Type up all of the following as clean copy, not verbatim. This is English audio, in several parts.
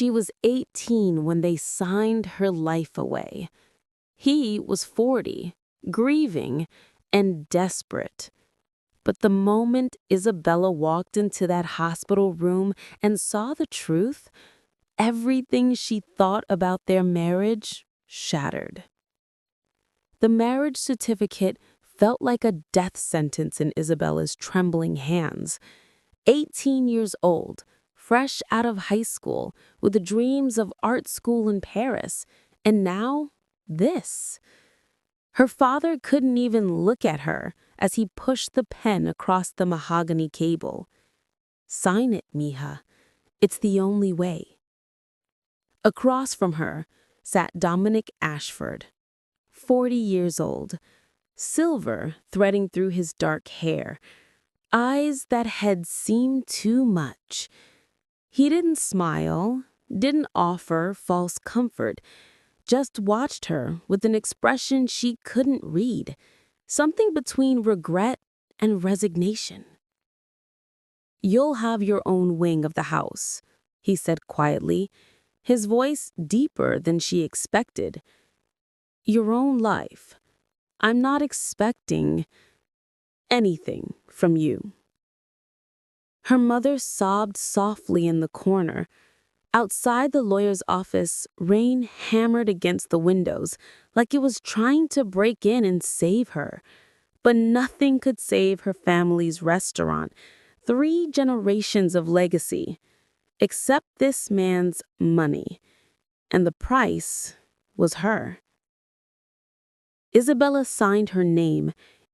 She was 18 when they signed her life away. He was 40, grieving and desperate. But the moment Isabella walked into that hospital room and saw the truth, everything she thought about their marriage shattered. The marriage certificate felt like a death sentence in Isabella's trembling hands. 18 years old, fresh out of high school, with the dreams of art school in Paris, and now this. Her father couldn't even look at her as he pushed the pen across the mahogany cable. "Sign it, mija. It's the only way." Across from her sat Dominic Ashford, 40 years old, silver threading through his dark hair, eyes that had seen too much. He didn't smile, didn't offer false comfort, just watched her with an expression she couldn't read, something between regret and resignation. "You'll have your own wing of the house," he said quietly, his voice deeper than she expected. "Your own life. I'm not expecting anything from you." Her mother sobbed softly in the corner. Outside the lawyer's office, rain hammered against the windows like it was trying to break in and save her. But nothing could save her family's restaurant, 3 generations of legacy, except this man's money. And the price was her. Isabella signed her name,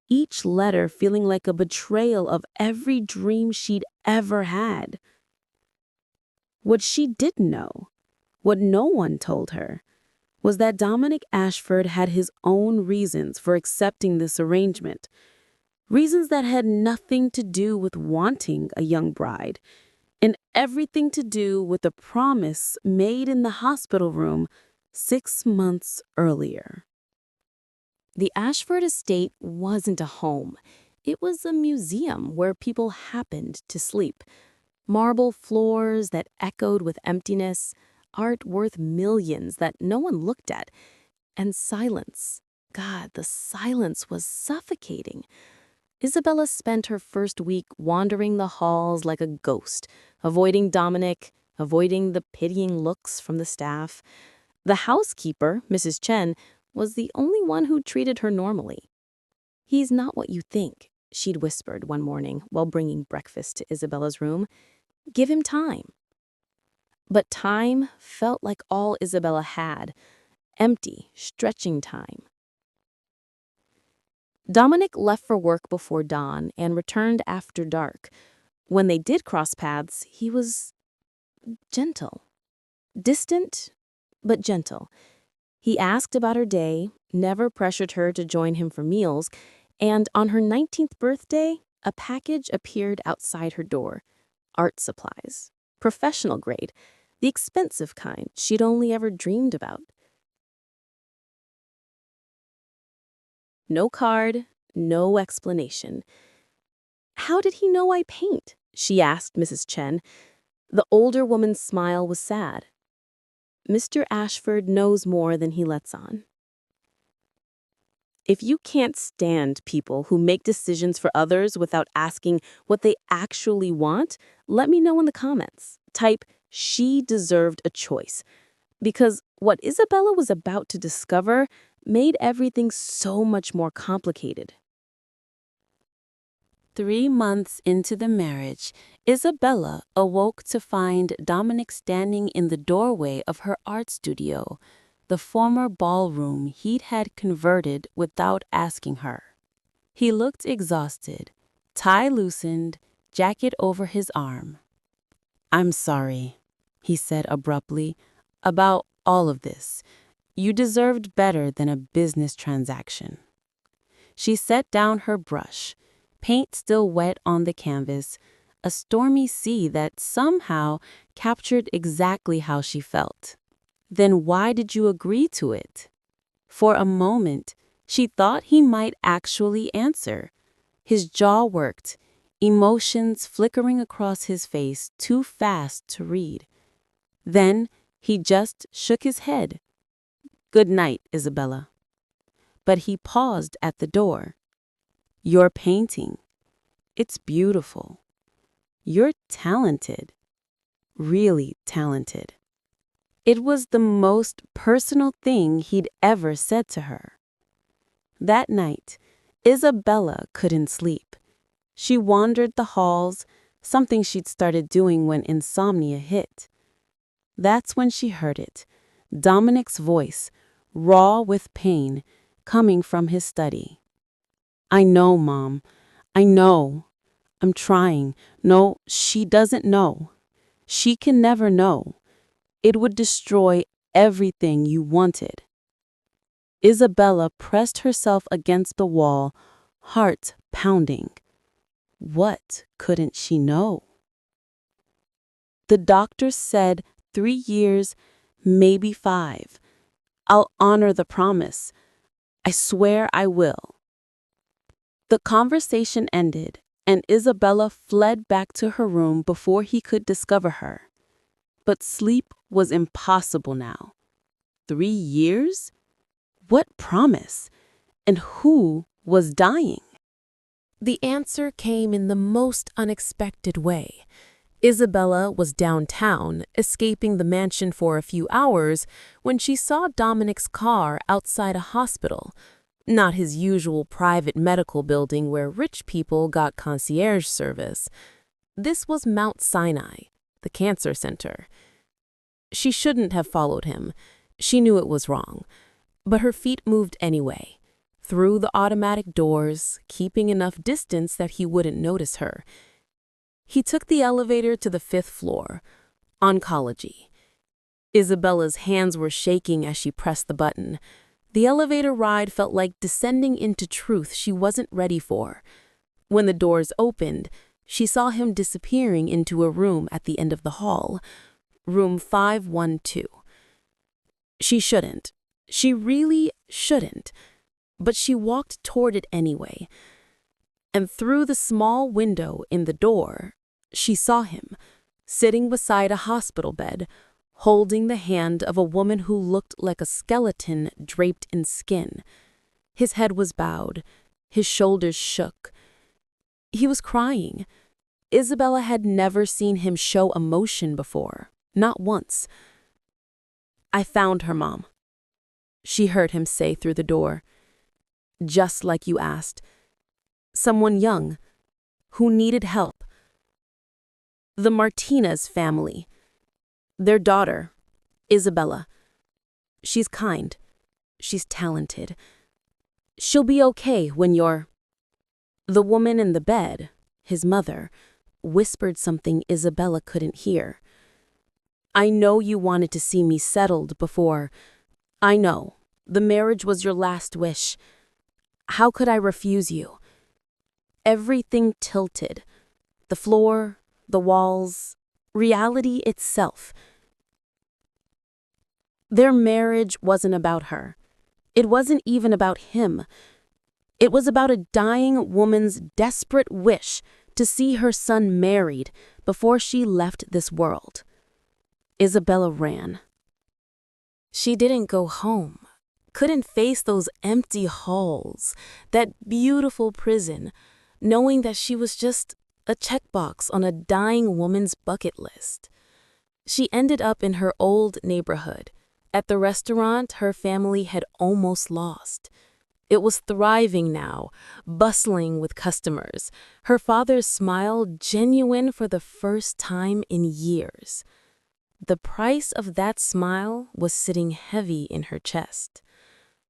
each letter feeling like a betrayal of every dream she'd ever had. What she didn't know, what no one told her, was that Dominic Ashford had his own reasons for accepting this arrangement. Reasons that had nothing to do with wanting a young bride, and everything to do with the promise made in the hospital room 6 months earlier. The Ashford estate wasn't a home. It was a museum where people happened to sleep. Marble floors that echoed with emptiness, art worth millions that no one looked at, and silence. God, the silence was suffocating. Isabella spent her first week wandering the halls like a ghost, avoiding Dominic, avoiding the pitying looks from the staff. The housekeeper, Mrs. Chen, was the only one who treated her normally. "He's not what you think," she'd whispered one morning while bringing breakfast to Isabella's room. "Give him time." But time felt like all Isabella had, empty, stretching time. Dominic left for work before dawn and returned after dark. When they did cross paths, he was gentle. Distant, but gentle. He asked about her day, never pressured her to join him for meals, and on her 19th birthday, a package appeared outside her door. Art supplies. Professional grade. The expensive kind she'd only ever dreamed about. No card, no explanation. "How did he know I paint?" she asked Mrs. Chen. The older woman's smile was sad. "Mr. Ashford knows more than he lets on." If you can't stand people who make decisions for others without asking what they actually want, let me know in the comments. Type, "She deserved a choice." Because what Isabella was about to discover made everything so much more complicated. 3 months into the marriage, Isabella awoke to find Dominic standing in the doorway of her art studio, the former ballroom he'd had converted without asking her. He looked exhausted, tie loosened, jacket over his arm. "I'm sorry," he said abruptly, "about all of this. You deserved better than a business transaction." She set down her brush, paint still wet on the canvas, a stormy sea that somehow captured exactly how she felt. "Then why did you agree to it?" For a moment, she thought he might actually answer. His jaw worked, emotions flickering across his face too fast to read. Then he just shook his head. "Good night, Isabella." But he paused at the door. "Your painting. It's beautiful. You're talented. Really talented." It was the most personal thing he'd ever said to her. That night, Isabella couldn't sleep. She wandered the halls, something she'd started doing when insomnia hit. That's when she heard it, Dominic's voice, raw with pain, coming from his study. "I know, Mom. I know. I'm trying. No, she doesn't know. She can never know. It would destroy everything you wanted." Isabella pressed herself against the wall, heart pounding. What couldn't she know? The doctor said 3 years, maybe 5. "I'll honor the promise. I swear I will." The conversation ended, and Isabella fled back to her room before he could discover her. But sleep was impossible now. 3 years? What promise? And who was dying? The answer came in the most unexpected way. Isabella was downtown, escaping the mansion for a few hours, when she saw Dominic's car outside a hospital. Not his usual private medical building where rich people got concierge service. This was Mount Sinai, the cancer center. She shouldn't have followed him. She knew it was wrong. But her feet moved anyway, through the automatic doors, keeping enough distance that he wouldn't notice her. He took the elevator to the 5th floor, oncology. Isabella's hands were shaking as she pressed the button. The elevator ride felt like descending into truth she wasn't ready for. When the doors opened, she saw him disappearing into a room at the end of the hall, room 512. She shouldn't. She really shouldn't. But she walked toward it anyway. And through the small window in the door, she saw him, sitting beside a hospital bed, holding the hand of a woman who looked like a skeleton draped in skin. His head was bowed. His shoulders shook. He was crying. Isabella had never seen him show emotion before, not once. "I found her, Mom," she heard him say through the door. "Just like you asked. Someone young, who needed help. The Martinez family. Their daughter, Isabella. She's kind. She's talented. She'll be okay when you're—" The woman in the bed, his mother, whispered something Isabella couldn't hear. "I know you wanted to see me settled before. I know. The marriage was your last wish. How could I refuse you?" Everything tilted. The floor, the walls, reality itself. Their marriage wasn't about her. It wasn't even about him. It was about a dying woman's desperate wish to see her son married before she left this world. Isabella ran. She didn't go home. Couldn't face those empty halls, that beautiful prison, knowing that she was just a checkbox on a dying woman's bucket list. She ended up in her old neighborhood, at the restaurant her family had almost lost. It was thriving now, bustling with customers, her father's smile genuine for the first time in years. The price of that smile was sitting heavy in her chest.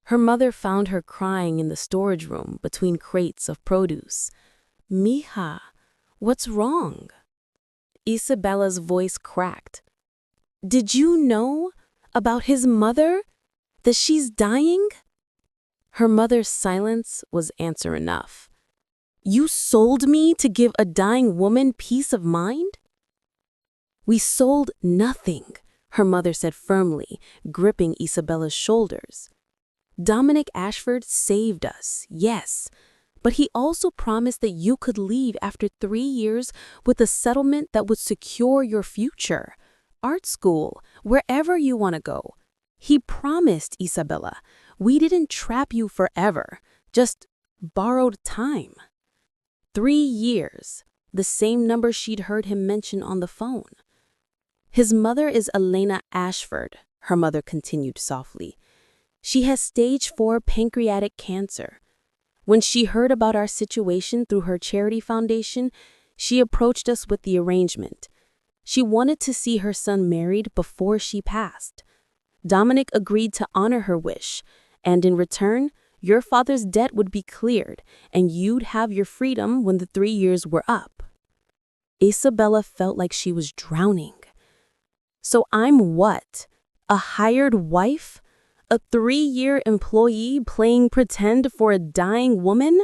Her mother found her crying in the storage room between crates of produce. "Mija, what's wrong?" Isabella's voice cracked. "Did you know about his mother? That she's dying?" Her mother's silence was answer enough. "You sold me to give a dying woman peace of mind?" "We sold nothing," her mother said firmly, gripping Isabella's shoulders. "Dominic Ashford saved us, yes, but he also promised that you could leave after 3 years with a settlement that would secure your future, art school, wherever you want to go. He promised, Isabella. We didn't trap you forever, just borrowed time. 3 years, the same number she'd heard him mention on the phone. His mother is Elena Ashford, her mother continued softly. She has stage 4 pancreatic cancer. When she heard about our situation through her charity foundation, she approached us with the arrangement. She wanted to see her son married before she passed. Dominic agreed to honor her wish, and in return, your father's debt would be cleared, and you'd have your freedom when the 3 years were up. Isabella felt like she was drowning. So I'm what? A hired wife? A 3-year employee playing pretend for a dying woman?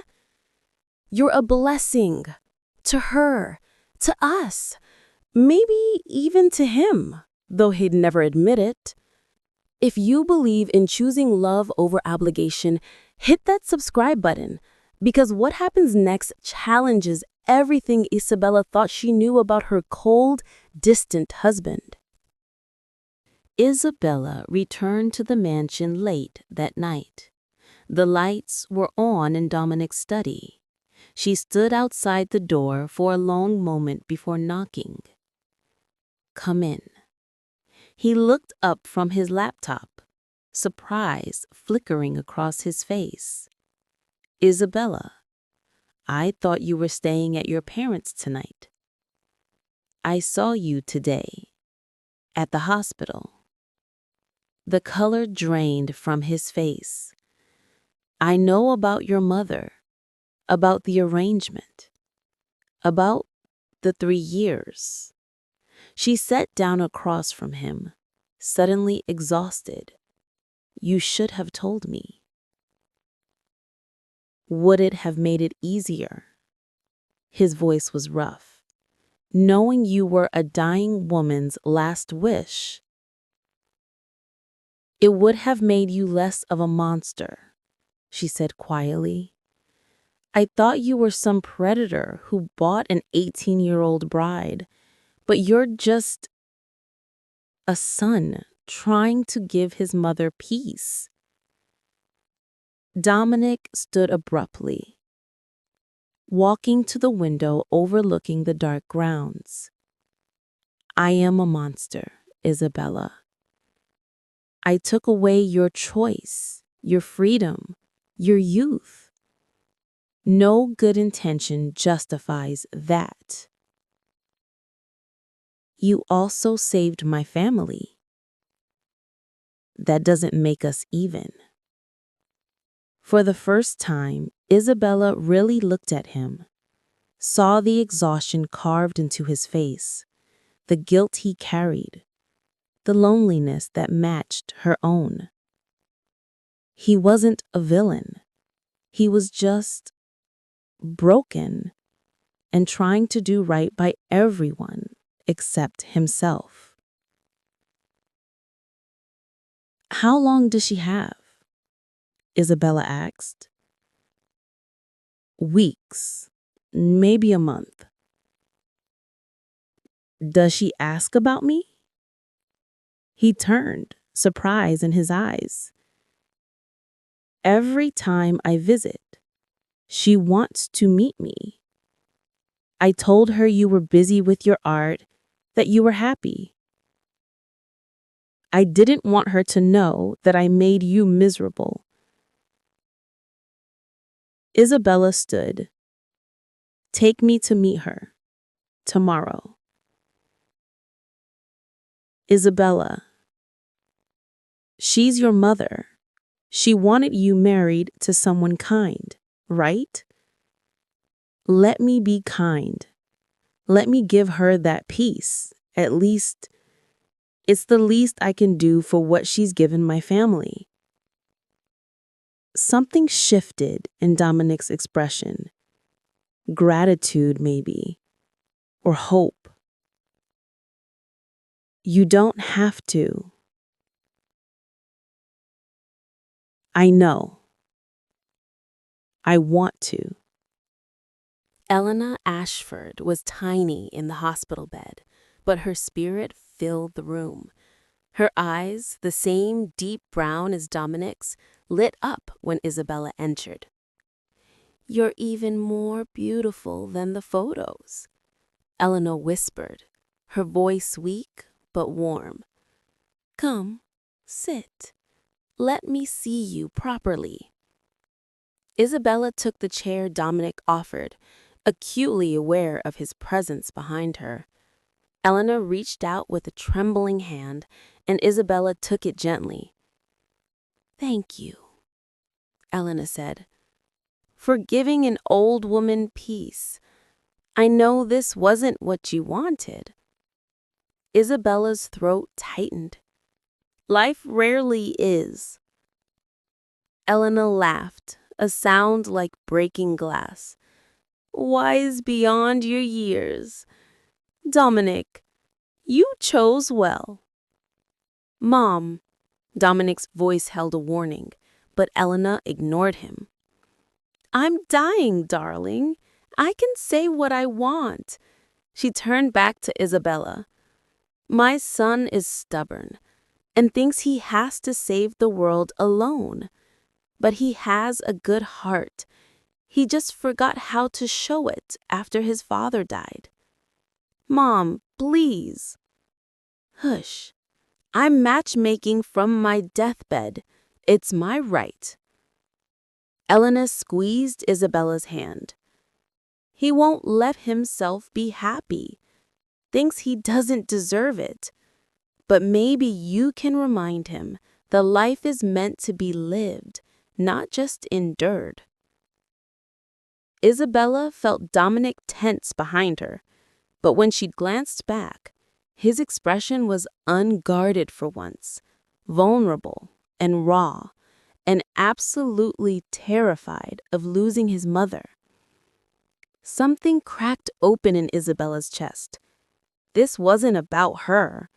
You're a blessing. To her. To us. Maybe even to him, though he'd never admit it. If you believe in choosing love over obligation, hit that subscribe button, because what happens next challenges everything Isabella thought she knew about her cold, distant husband. Isabella returned to the mansion late that night. The lights were on in Dominic's study. She stood outside the door for a long moment before knocking. "Come in." He looked up from his laptop, surprise flickering across his face. "Isabella, I thought you were staying at your parents' tonight." "I saw you today, at the hospital." The color drained from his face. "I know about your mother, about the arrangement, about the 3 years." She sat down across from him, suddenly exhausted. "You should have told me." "Would it have made it easier?" His voice was rough. "Knowing you were a dying woman's last wish." "It would have made you less of a monster," she said quietly. "I thought you were some predator who bought an 18-year-old bride, but you're just a son trying to give his mother peace." Dominic stood abruptly, walking to the window overlooking the dark grounds. "I am a monster, Isabella. I took away your choice, your freedom, your youth. No good intention justifies that. You also saved my family. That doesn't make us even." For the first time, Isabella really looked at him, saw the exhaustion carved into his face, the guilt he carried, the loneliness that matched her own. He wasn't a villain. He was just broken and trying to do right by everyone except himself. "How long does she have?" Isabella asked. "Weeks, maybe a month." "Does she ask about me?" He turned, surprise in his eyes. "Every time I visit, she wants to meet me. I told her you were busy with your art, that you were happy. I didn't want her to know that I made you miserable." Isabella stood. "Take me to meet her. Tomorrow." "Isabella, she's your mother. She wanted you married to someone kind, right? Let me be kind. Let me give her that peace. At least, it's the least I can do for what she's given my family." Something shifted in Dominic's expression. Gratitude, maybe, or hope. "You don't have to." "I know. I want to." Elena Ashford was tiny in the hospital bed, but her spirit fill the room. Her eyes, the same deep brown as Dominic's, lit up when Isabella entered. "You're even more beautiful than the photos," Eleanor whispered, her voice weak but warm. "Come, sit. Let me see you properly." Isabella took the chair Dominic offered, acutely aware of his presence behind her. Eleanor reached out with a trembling hand, and Isabella took it gently. "Thank you," Eleanor said, "for giving an old woman peace. I know this wasn't what you wanted." Isabella's throat tightened. "Life rarely is." Eleanor laughed, a sound like breaking glass. "Wise beyond your years. Dominic, you chose well." "Mom," Dominic's voice held a warning, but Eleanor ignored him. "I'm dying, darling. I can say what I want." She turned back to Isabella. "My son is stubborn and thinks he has to save the world alone. But he has a good heart. He just forgot how to show it after his father died." "Mom, please." "Hush. I'm matchmaking from my deathbed. It's my right." Eleanor squeezed Isabella's hand. "He won't let himself be happy. Thinks he doesn't deserve it. But maybe you can remind him that life is meant to be lived, not just endured." Isabella felt Dominic tense behind her, but when she glanced back, his expression was unguarded for once, vulnerable and raw, and absolutely terrified of losing his mother. Something cracked open in Isabella's chest. This wasn't about her.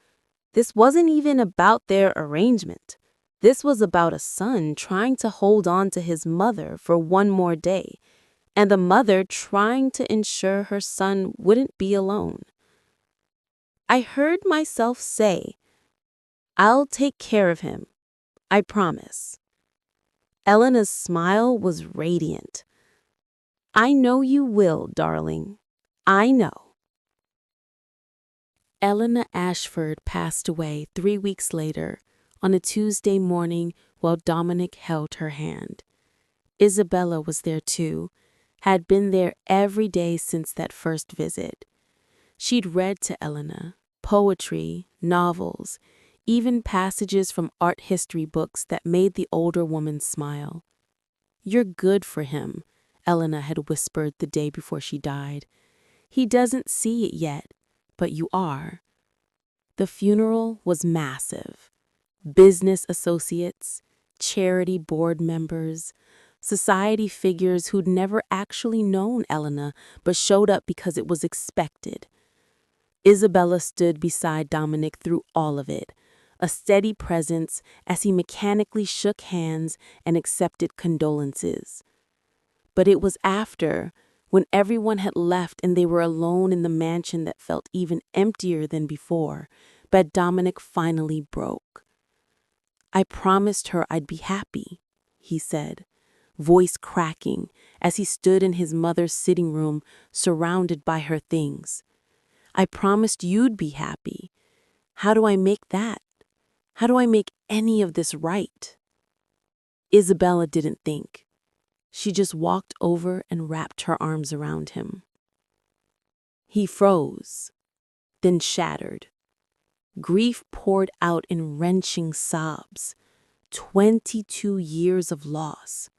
This wasn't even about their arrangement. This was about a son trying to hold on to his mother for one more day, and the mother trying to ensure her son wouldn't be alone. "I heard myself say, 'I'll take care of him. I promise.'" Eleanor's smile was radiant. "I know you will, darling. I know." Eleanor Ashford passed away 3 weeks later on a Tuesday morning while Dominic held her hand. Isabella was there too, had been there every day since that first visit. She'd read to Eleanor poetry, novels, even passages from art history books that made the older woman smile. "You're good for him," Eleanor had whispered the day before she died. "He doesn't see it yet, but you are." The funeral was massive. Business associates, charity board members, society figures who'd never actually known Eleanor but showed up because it was expected. Isabella stood beside Dominic through all of it, a steady presence as he mechanically shook hands and accepted condolences. But it was after, when everyone had left and they were alone in the mansion that felt even emptier than before, that Dominic finally broke. "I promised her I'd be happy," he said, voice cracking as he stood in his mother's sitting room surrounded by her things. "I promised you'd be happy. How do I make that? How do I make any of this right?" Isabella didn't think. She just walked over and wrapped her arms around him. He froze, then shattered. Grief poured out in wrenching sobs. 22 years of loss.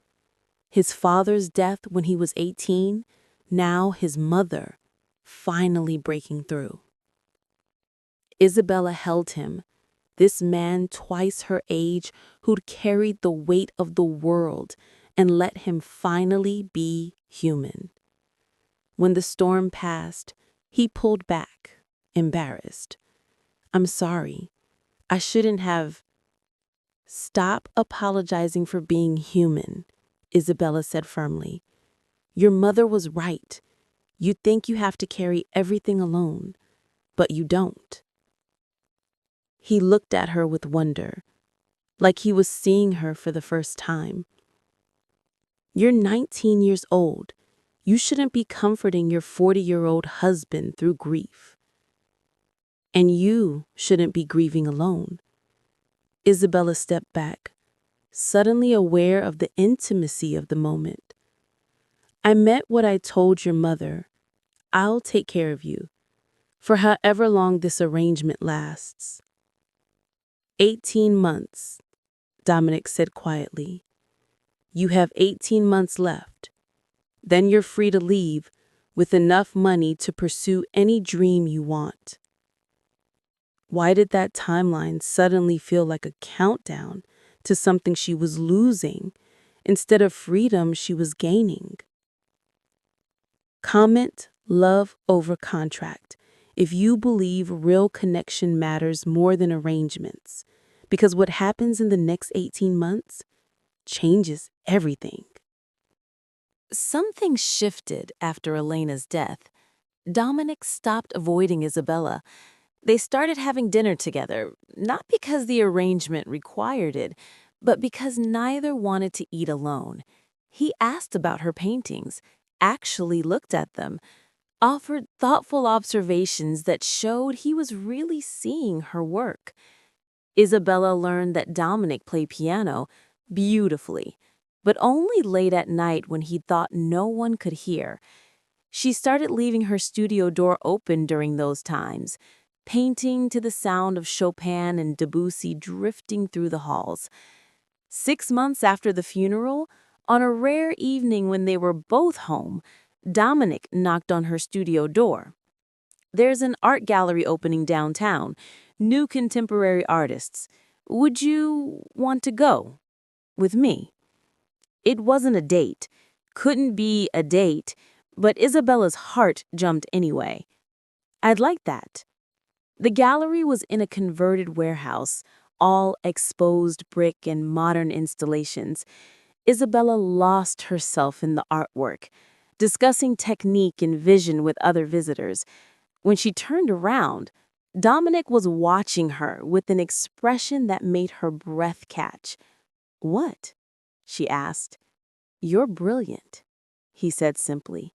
His father's death when he was 18, now his mother, finally breaking through. Isabella held him, this man twice her age who'd carried the weight of the world, and let him finally be human. When the storm passed, he pulled back, embarrassed. "I'm sorry. I shouldn't have." "Stop apologizing for being human," Isabella said firmly. "Your mother was right. You think you have to carry everything alone, but you don't." He looked at her with wonder, like he was seeing her for the first time. "You're 19 years old. You shouldn't be comforting your 40-year-old husband through grief. And you shouldn't be grieving alone." Isabella stepped back, suddenly aware of the intimacy of the moment. "I meant what I told your mother. I'll take care of you, for however long this arrangement lasts." 18 months, Dominic said quietly. "You have 18 months left. Then you're free to leave with enough money to pursue any dream you want." Why did that timeline suddenly feel like a countdown to something she was losing instead of freedom she was gaining? Comment love over contract if you believe real connection matters more than arrangements, because what happens in the next 18 months changes everything. Something shifted after Elena's death. Dominic stopped avoiding Isabella. They started having dinner together, not because the arrangement required it, but because neither wanted to eat alone. He asked about her paintings, actually looked at them, offered thoughtful observations that showed he was really seeing her work. Isabella learned that Dominic played piano beautifully, but only late at night when he thought no one could hear. She started leaving her studio door open during those times, painting to the sound of Chopin and Debussy drifting through the halls. 6 months after the funeral, on a rare evening when they were both home, Dominic knocked on her studio door. "There's an art gallery opening downtown, new contemporary artists. Would you want to go with me?" It wasn't a date, couldn't be a date, but Isabella's heart jumped anyway. "I'd like that." The gallery was in a converted warehouse, all exposed brick and modern installations. Isabella lost herself in the artwork, discussing technique and vision with other visitors. When she turned around, Dominic was watching her with an expression that made her breath catch. "What?" she asked. "You're brilliant," he said simply.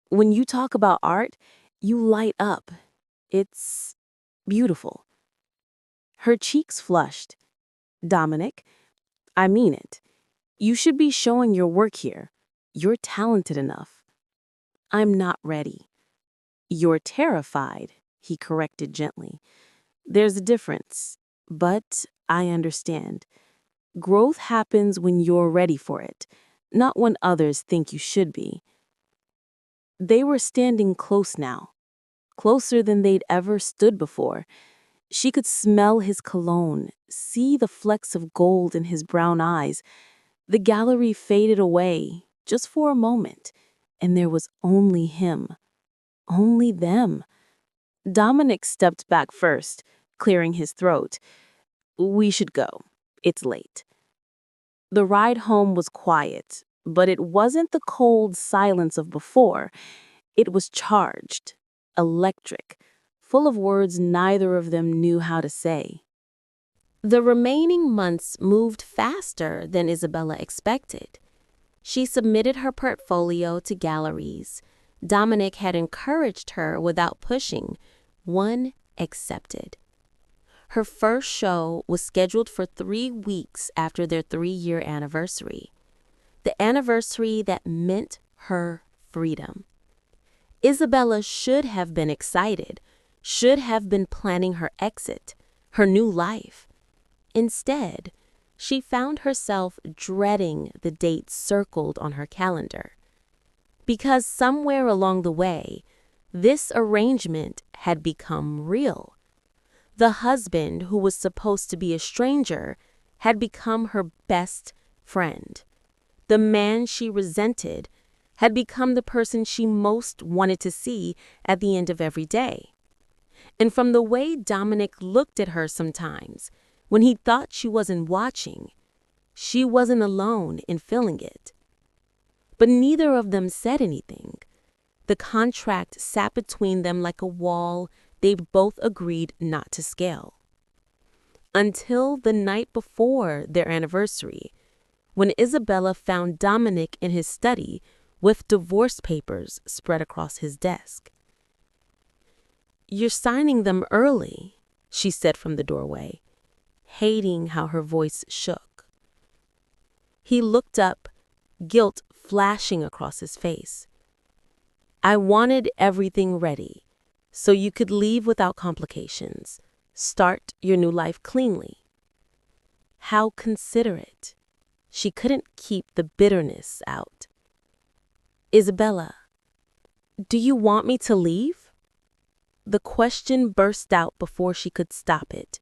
"When you talk about art, you light up. It's beautiful." Her cheeks flushed. "Dominic, I mean it. You should be showing your work here. You're talented enough." "I'm not ready." "You're terrified," he corrected gently. "There's a difference, but I understand. Growth happens when you're ready for it, not when others think you should be." They were standing close now, closer than they'd ever stood before. She could smell his cologne, see the flecks of gold in his brown eyes. The gallery faded away, just for a moment, and there was only him. Only them. Dominic stepped back first, clearing his throat. "We should go. It's late." The ride home was quiet, but it wasn't the cold silence of before. It was charged, electric, full of words neither of them knew how to say. The remaining months moved faster than Isabella expected. She submitted her portfolio to galleries. Dominic had encouraged her without pushing. One accepted. Her first show was scheduled for 3 weeks after their 3-year anniversary. The anniversary that meant her freedom. Isabella should have been excited, should have been planning her exit, her new life. Instead, she found herself dreading the dates circled on her calendar. Because somewhere along the way, this arrangement had become real. The husband, who was supposed to be a stranger, had become her best friend. The man she resented had become the person she most wanted to see at the end of every day. And from the way Dominic looked at her sometimes, when he thought she wasn't watching, she wasn't alone in feeling it. But neither of them said anything. The contract sat between them like a wall they'd both agreed not to scale. until the night before their anniversary, when Isabella found Dominic in his study with divorce papers spread across his desk. "You're signing them early," she said from the doorway, hating how her voice shook. He looked up, guilt flashing across his face. "I wanted everything ready, so you could leave without complications, start your new life cleanly." How considerate. She couldn't keep the bitterness out. "Isabella, do you want me to leave?" The question burst out before she could stop it.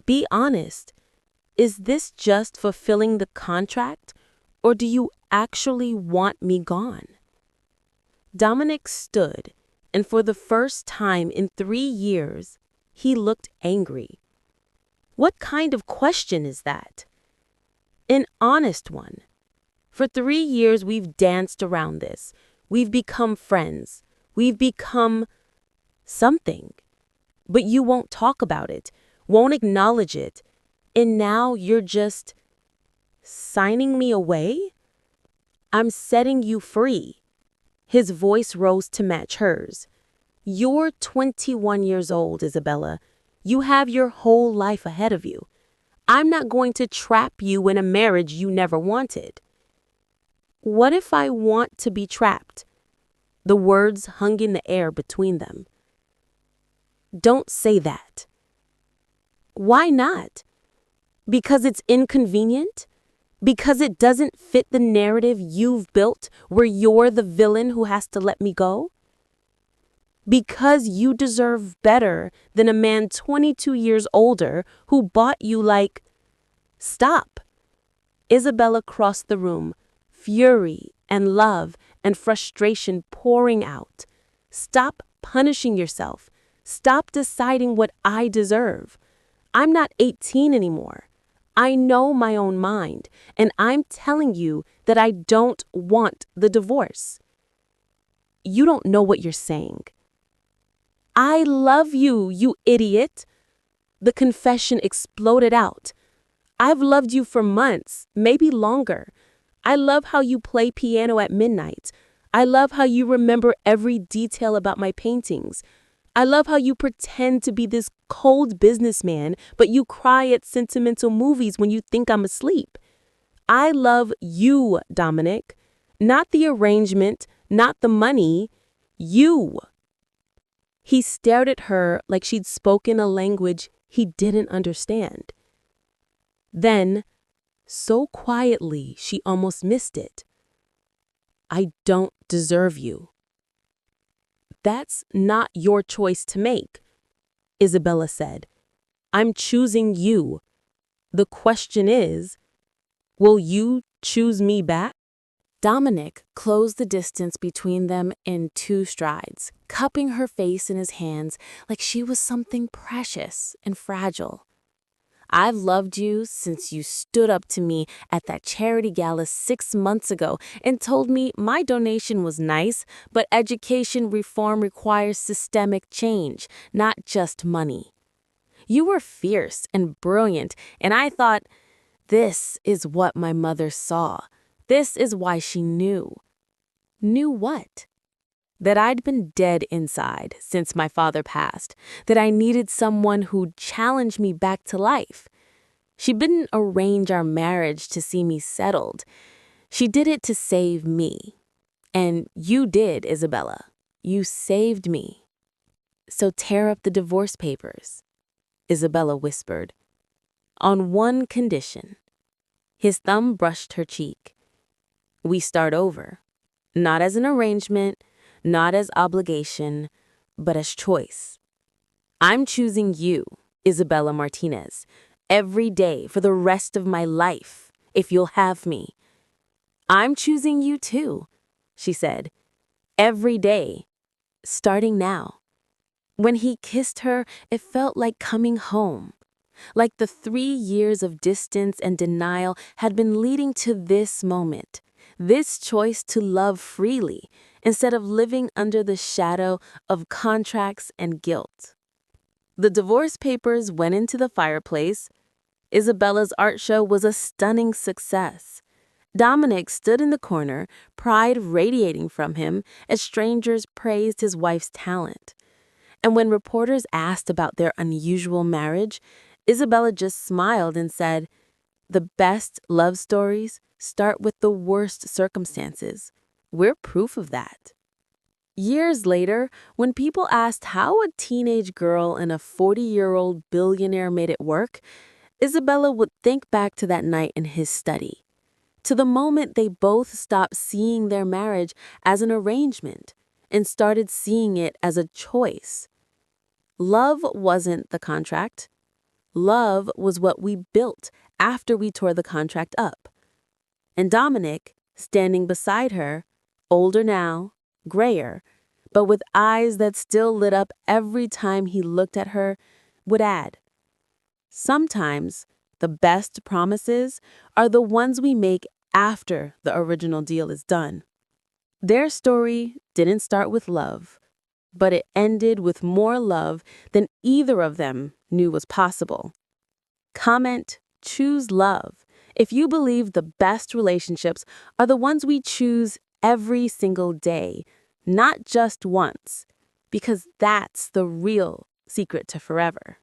"Be honest. Is this just fulfilling the contract, or do you actually want me gone?" Dominic stood, and for the first time in 3 years, he looked angry. What kind of question is that? An honest one. For 3 years, we've danced around this. We've become friends. We've become something. But you won't talk about it, won't acknowledge it. And now you're just signing me away? "I'm setting you free." His voice rose to match hers. "You're 21 years old, Isabella. You have your whole life ahead of you. I'm not going to trap you in a marriage you never wanted." "What if I want to be trapped?" The words hung in the air between them. "Don't say that." "Why not? Because it's inconvenient? Because it doesn't fit the narrative you've built where you're the villain who has to let me go? Because you deserve better than a man 22 years older who bought you like—" "Stop." Isabella crossed the room, fury and love and frustration pouring out. "Stop punishing yourself. Stop deciding what I deserve. I'm not 18 anymore. I know my own mind, and I'm telling you that I don't want the divorce." "You don't know what you're saying." "I love you, you idiot." The confession exploded out. "I've loved you for months, maybe longer. I love how you play piano at midnight. I love how you remember every detail about my paintings. I love how you pretend to be this cold businessman, but you cry at sentimental movies when you think I'm asleep. I love you, Dominic. Not the arrangement, not the money. You." He stared at her like she'd spoken a language he didn't understand. Then, so quietly she almost missed it, "I don't deserve you." "That's not your choice to make," Isabella said. "I'm choosing you. The question is, will you choose me back?" Dominic closed the distance between them in 2 strides, cupping her face in his hands like she was something precious and fragile. "I've loved you since you stood up to me at that charity gala 6 months ago and told me my donation was nice, but education reform requires systemic change, not just money. You were fierce and brilliant, and I thought, this is what my mother saw. This is why she knew." "Knew what?" "That I'd been dead inside since my father passed, that I needed someone who'd challenge me back to life. She didn't arrange our marriage to see me settled. She did it to save me. And you did, Isabella. You saved me. So tear up the divorce papers," Isabella whispered. "On one condition." His thumb brushed her cheek. "We start over. Not as an arrangement, not as obligation, but as choice. I'm choosing you, Isabella Martinez, every day for the rest of my life, if you'll have me." "I'm choosing you too," she said. "Every day, starting now." When he kissed her, it felt like coming home. Like the 3 years of distance and denial had been leading to this moment, this choice to love freely instead of living under the shadow of contracts and guilt. The divorce papers went into the fireplace. Isabella's art show was a stunning success. Dominic stood in the corner, pride radiating from him as strangers praised his wife's talent. And when reporters asked about their unusual marriage, Isabella just smiled and said, "The best love stories start with the worst circumstances. We're proof of that." Years later, when people asked how a teenage girl and a 40-year-old billionaire made it work, Isabella would think back to that night in his study, to the moment they both stopped seeing their marriage as an arrangement and started seeing it as a choice. Love wasn't the contract. Love was what we built after we tore the contract up. And Dominic, standing beside her, older now, grayer, but with eyes that still lit up every time he looked at her, would add, "Sometimes the best promises are the ones we make after the original deal is done." Their story didn't start with love, but it ended with more love than either of them knew was possible. Comment, choose love, if you believe the best relationships are the ones we choose every single day, not just once, because that's the real secret to forever.